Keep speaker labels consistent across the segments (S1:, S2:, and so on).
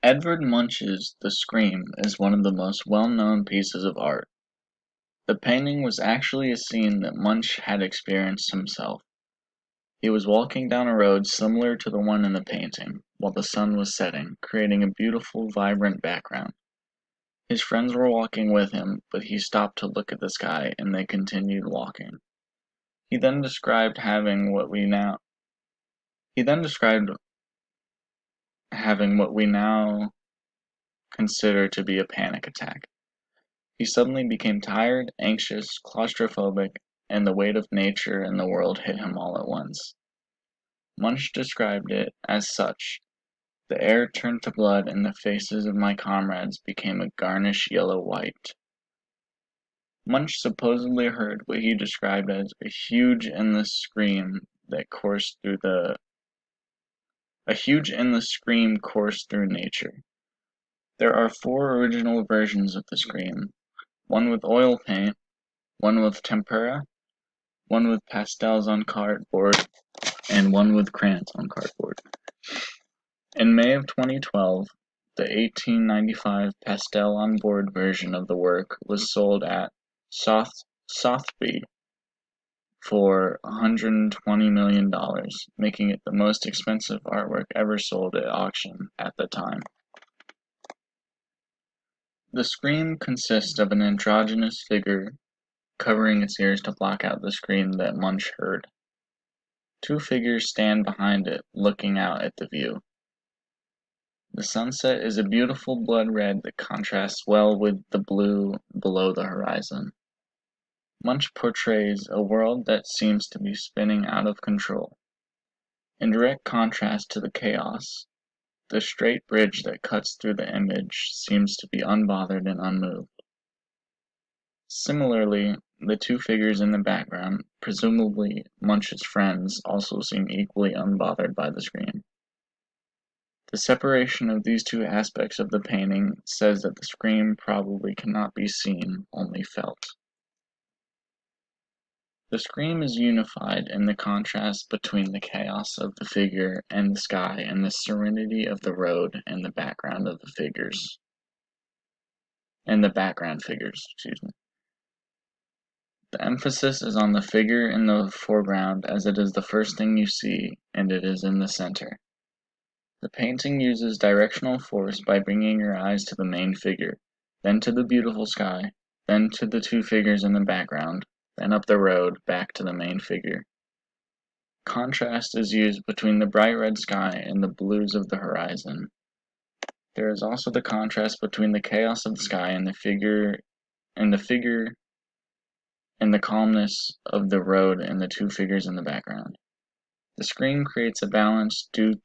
S1: Edvard Munch's "The Scream" is one of the most well-known pieces of art. The painting was actually a scene that Munch had experienced himself. He was walking down a road similar to the one in the painting, while the sun was setting, creating a beautiful, vibrant background. His friends were walking with him, but he stopped to look at the sky and they continued walking. He then described having what we now consider to be a panic attack. He suddenly became tired, anxious, claustrophobic, and the weight of nature and the world hit him all at once. Munch described it as such: "The air turned to blood and the faces of my comrades became a garnish yellow-white." Munch supposedly heard what he described as a huge endless scream coursed through nature. There are 4 original versions of the scream: one with oil paint, one with tempera, one with pastels on cardboard, and one with crayons on cardboard. In May of 2012, the 1895 pastel-on-board version of the work was sold at Sotheby's for $120 million, making it the most expensive artwork ever sold at auction at the time. The scream consists of an androgynous figure covering its ears to block out the scream that Munch heard. 2 figures stand behind it, looking out at the view. The sunset is a beautiful blood red that contrasts well with the blue below the horizon. Munch portrays a world that seems to be spinning out of control. In direct contrast to the chaos, the straight bridge that cuts through the image seems to be unbothered and unmoved. Similarly, the 2 figures in the background, presumably Munch's friends, also seem equally unbothered by the scream. The separation of these 2 aspects of the painting says that the scream probably cannot be seen, only felt. The scream is unified in the contrast between the chaos of the figure and the sky and the serenity of the road and the background figures. The emphasis is on the figure in the foreground as it is the first thing you see and it is in the center. The painting uses directional force by bringing your eyes to the main figure, then to the beautiful sky, then to the 2 figures in the background, then up the road, back to the main figure. Contrast is used between the bright red sky and the blues of the horizon. There is also the contrast between the chaos of the sky and the figure and the calmness of the road and the 2 figures in the background. The screen creates a balance due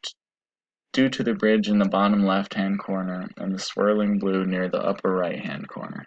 S1: to the bridge in the bottom left-hand corner and the swirling blue near the upper right-hand corner.